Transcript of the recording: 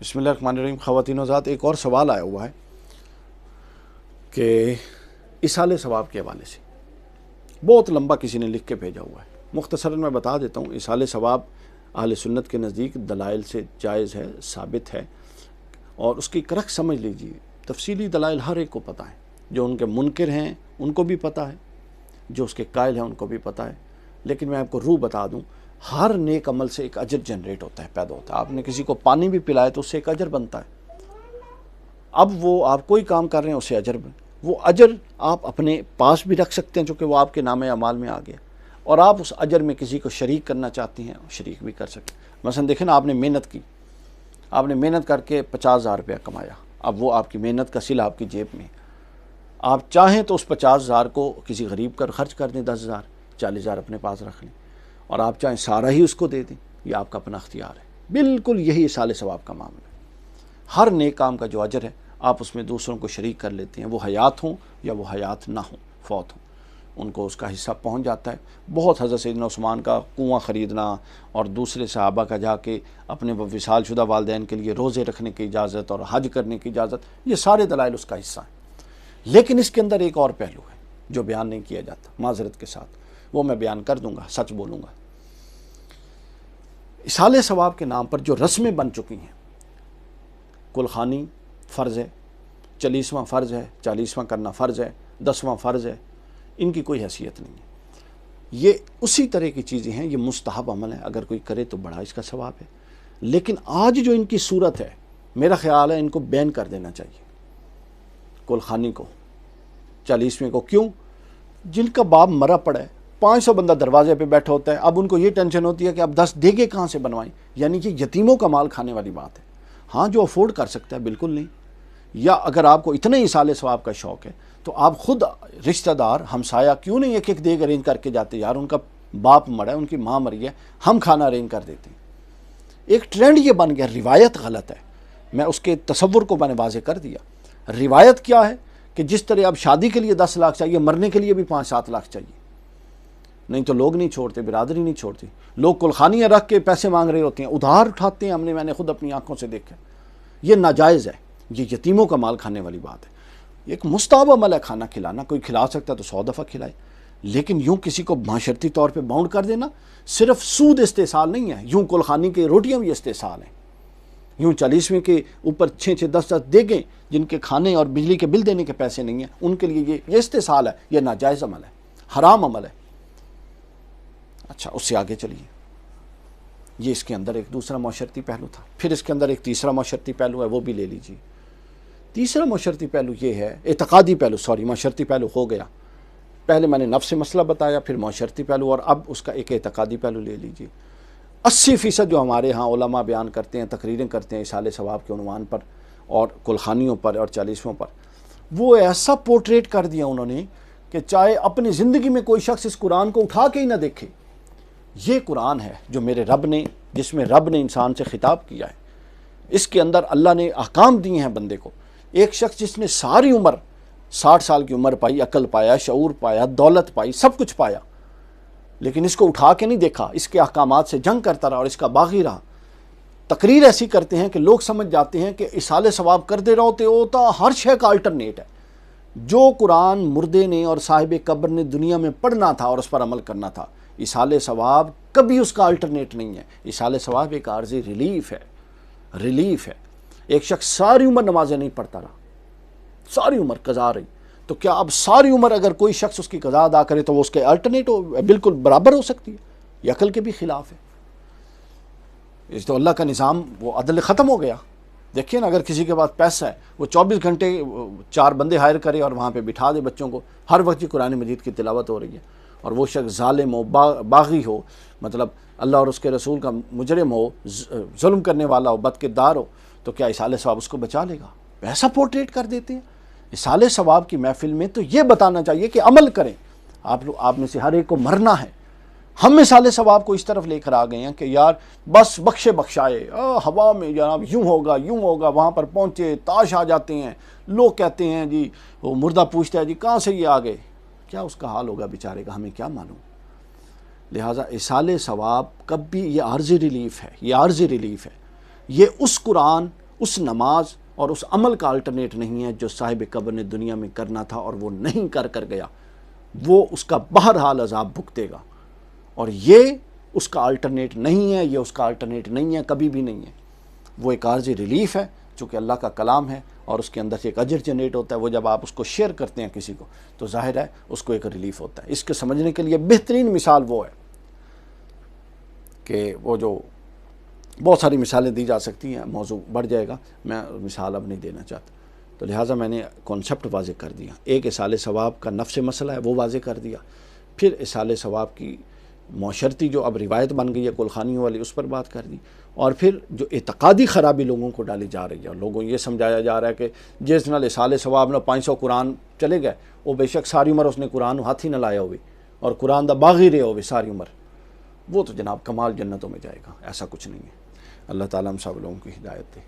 بسم اللہ الرحمن الرحیم۔ خواتین و حضرات، ایک اور سوال آیا ہوا ہے کہ اصالِ ثواب کے حوالے سے بہت لمبا کسی نے لکھ کے بھیجا ہوا ہے۔ مختصراً میں بتا دیتا ہوں، اصالِ ثواب اہل سنت کے نزدیک دلائل سے جائز ہے، ثابت ہے، اور اس کی کرک سمجھ لیجیے۔ تفصیلی دلائل ہر ایک کو پتہ ہے، جو ان کے منکر ہیں ان کو بھی پتہ ہے، جو اس کے قائل ہیں ان کو بھی پتہ ہے۔ لیکن میں آپ کو روح بتا دوں، ہر نیک عمل سے ایک اجر جنریٹ ہوتا ہے، پیدا ہوتا ہے۔ آپ نے کسی کو پانی بھی پلایا تو اس سے ایک اجر بنتا ہے۔ اب وہ آپ کوئی کام کر رہے ہیں، اس سے اجر وہ اجر آپ اپنے پاس بھی رکھ سکتے ہیں، چونکہ وہ آپ کے نام اعمال میں آ گیا، اور آپ اس اجر میں کسی کو شریک کرنا چاہتے ہیں، شریک بھی کر سکتے ہیں۔ مثلا دیکھیں نا، آپ نے محنت کی، آپ نے محنت کر کے 50,000 روپیہ کمایا، اب وہ آپ کی محنت کا صلہ آپ کی جیب میں ہے۔ آپ چاہیں تو اس 50,000 کو کسی غریب پر خرچ کر دیں، 10,000 40,000 اپنے پاس رکھ لیں، اور آپ چاہیں سارا ہی اس کو دے دیں، یہ آپ کا اپنا اختیار ہے۔ بالکل یہی اصالِ ثواب کا معاملہ ہے۔ ہر نیک کام کا جو اجر ہے، آپ اس میں دوسروں کو شریک کر لیتے ہیں، وہ حیات ہوں یا وہ حیات نہ ہوں، فوت ہوں، ان کو اس کا حصہ پہنچ جاتا ہے۔ بہت حضرت سیدنا عثمان کا کنواں خریدنا اور دوسرے صحابہ کا جا کے اپنے وصال شدہ والدین کے لیے روزے رکھنے کی اجازت اور حج کرنے کی اجازت، یہ سارے دلائل اس کا حصہ ہیں۔ لیکن اس کے اندر ایک اور پہلو ہے جو بیان نہیں کیا جاتا، معذرت کے ساتھ وہ میں بیان کر دوں گا، سچ بولوں گا۔ اصالِ ثواب کے نام پر جو رسمیں بن چکی ہیں، کلخانی فرض ہے، 40واں فرض ہے، 40واں کرنا فرض ہے، 10واں فرض ہے، ان کی کوئی حیثیت نہیں ہے۔ یہ اسی طرح کی چیزیں ہیں، یہ مستحب عمل ہے، اگر کوئی کرے تو بڑا اس کا ثواب ہے۔ لیکن آج جو ان کی صورت ہے، میرا خیال ہے ان کو بین کر دینا چاہیے، کلخانی کو، 40ویں کو۔ کیوں؟ جن کا باپ مرا پڑا ہے، 500 بندہ دروازے پہ بیٹھا ہوتا ہے، اب ان کو یہ ٹینشن ہوتی ہے کہ اب 10 دیگے کہاں سے بنوائیں، یعنی کہ یتیموں کا مال کھانے والی بات ہے۔ ہاں، جو افورڈ کر سکتا ہے بالکل نہیں، یا اگر آپ کو اتنے اصالِ ثواب کا شوق ہے تو آپ خود رشتہ دار ہمسایہ کیوں نہیں ایک ایک دیگ ارینج کر کے جاتے، یار ان کا باپ مرا ہے، ان کی ماں مری ہے، ہم کھانا ارینج کر دیتے ہیں۔ ایک ٹرینڈ یہ بن گیا، روایت غلط ہے، میں اس کے تصور کو میں نے واضح کر دیا۔ روایت کیا ہے کہ جس طرح اب شادی کے لیے 10 لاکھ چاہیے، مرنے کے لیے بھی 5-7 لاکھ چاہیے، نہیں تو لوگ نہیں چھوڑتے، برادری نہیں چھوڑتی۔ لوگ کلخانیاں رکھ کے پیسے مانگ رہے ہوتے ہیں، ادھار اٹھاتے ہیں، میں نے خود اپنی آنکھوں سے دیکھا۔ یہ ناجائز ہے، یہ یتیموں کا مال کھانے والی بات ہے۔ ایک مستحب عمل ہے کھانا کھلانا، کوئی کھلا سکتا ہے تو 100 دفعہ کھلائے، لیکن یوں کسی کو معاشرتی طور پہ باؤنڈ کر دینا، صرف سود استحصال نہیں ہے، یوں کلخانی کی روٹیاں بھی استحصال ہیں، یوں 40ویں کے اوپر 6-6 10-10 دیگیں جن کے کھانے اور بجلی کے بل دینے کے پیسے نہیں ہیں، ان کے لیے یہ استحصال ہے، یہ ناجائز عمل ہے، حرام عمل ہے۔ اچھا، اس سے آگے چلیے، یہ اس کے اندر ایک دوسرا معاشرتی پہلو تھا۔ پھر اس کے اندر ایک تیسرا معاشرتی پہلو ہے، وہ بھی لے لیجیے۔ تیسرا معاشرتی پہلو یہ ہے، اعتقادی پہلو، معاشرتی پہلو ہو گیا، پہلے میں نے نفس مسئلہ بتایا، پھر معاشرتی پہلو، اور اب اس کا ایک اعتقادی پہلو لے لیجیے۔ 80% جو ہمارے ہاں علماء بیان کرتے ہیں، تقریریں کرتے ہیں اصالِ ثواب کے عنوان پر اور کلخانیوں پر اور 40ووں پر، وہ ایسا پورٹریٹ کر دیا انہوں نے کہ چاہے اپنی زندگی میں کوئی شخص اس قرآن کو اٹھا کے ہی نہ دیکھے، یہ قرآن ہے جو میرے رب نے، جس میں رب نے انسان سے خطاب کیا ہے، اس کے اندر اللہ نے احکام دیے ہیں بندے کو۔ ایک شخص جس نے ساری عمر 60 سال کی عمر پائی، عقل پایا، شعور پایا، دولت پائی، سب کچھ پایا، لیکن اس کو اٹھا کے نہیں دیکھا، اس کے احکامات سے جنگ کرتا رہا اور اس کا باغی رہا۔ تقریر ایسی کرتے ہیں کہ لوگ سمجھ جاتے ہیں کہ اصالِ ثواب کرتے رہو تو ہوتا ہر شے کا الٹرنیٹ ہے۔ جو قرآن مردے نے اور صاحب قبر نے دنیا میں پڑھنا تھا اور اس پر عمل کرنا تھا، اصالِ ثواب کبھی اس کا الٹرنیٹ نہیں ہے۔ اصالِ ثواب ایک عارضی ریلیف ہے، ریلیف ہے۔ ایک شخص ساری عمر نمازیں نہیں پڑھتا رہا، ساری عمر قضا رہی، تو کیا اب ساری عمر اگر کوئی شخص اس کی قضا ادا کرے تو وہ اس کے الٹرنیٹ بالکل برابر ہو سکتی ہے؟ یہ عقل کے بھی خلاف ہے۔ اس تو اللہ کا نظام، وہ عدل ختم ہو گیا۔ دیکھیے نا، اگر کسی کے پاس پیسہ ہے، وہ 24 گھنٹے 4 بندے ہائر کرے اور وہاں پہ بٹھا دے بچوں کو، ہر وقت یہ قرآن مجید کی تلاوت ہو رہی ہے، اور وہ شخص ظالم ہو، باغی ہو، مطلب اللہ اور اس کے رسول کا مجرم ہو، ظلم کرنے والا ہو، بد کردار ہو، تو کیا اصالِ ثواب اس کو بچا لے گا؟ ایسا پورٹریٹ کر دیتے ہیں۔ اصالِ ثواب کی محفل میں تو یہ بتانا چاہیے کہ عمل کریں۔ آپ میں سے ہر ایک کو مرنا ہے۔ ہم اصالِ ثواب کو اس طرف لے کر آ گئے ہیں کہ یار بس بخشے بخشائے، ہوا میں جناب یوں ہوگا یوں ہوگا، وہاں پر پہنچے تاش آ جاتے ہیں، لوگ کہتے ہیں جی، وہ مردہ پوچھتا ہے جی کہاں سے یہ آ گئے، کیا اس کا حال ہوگا بیچارے کا، ہمیں کیا معلوم۔ لہٰذا اصالِ ثواب کبھی، یہ عارضی ریلیف ہے، یہ عارضی ریلیف ہے۔ یہ اس قرآن، اس نماز اور اس عمل کا الٹرنیٹ نہیں ہے جو صاحب قبر نے دنیا میں کرنا تھا اور وہ نہیں کر گیا، وہ اس کا بہرحال عذاب بھگتے گا، اور یہ اس کا الٹرنیٹ نہیں ہے، یہ اس کا الٹرنیٹ نہیں ہے، کبھی بھی نہیں ہے۔ وہ ایک عارضی ریلیف ہے چونکہ اللہ کا کلام ہے اور اس کے اندر سے ایک اجر جنریٹ ہوتا ہے، وہ جب آپ اس کو شیئر کرتے ہیں کسی کو تو ظاہر ہے اس کو ایک ریلیف ہوتا ہے۔ اس کے سمجھنے کے لیے بہترین مثال وہ ہے کہ وہ جو بہت ساری مثالیں دی جا سکتی ہیں، موضوع بڑھ جائے گا، میں مثال اب نہیں دینا چاہتا، تو لہٰذا میں نے کانسیپٹ واضح کر دیا۔ ایک اصال ثواب کا نفس مسئلہ ہے وہ واضح کر دیا، پھر اصال ثواب کی معاشرتی جو اب روایت بن گئی ہے کلخانیوں والی اس پر بات کر دی، اور پھر جو اعتقادی خرابی لوگوں کو ڈالی جا رہی ہے، اور لوگوں یہ سمجھایا جا رہا ہے کہ جس نال اصال ثواب نہ 500 قرآن چلے گئے، وہ بے شک ساری عمر اس نے قرآن ہاتھ ہی نہ لایا ہوئے اور قرآن دا باغی رہے ہوئے ساری عمر، وہ تو جناب کمال جنتوں میں جائے گا، ایسا کچھ نہیں ہے۔ اللہ تعالیٰ ہم سب لوگوں کی ہدایت دے۔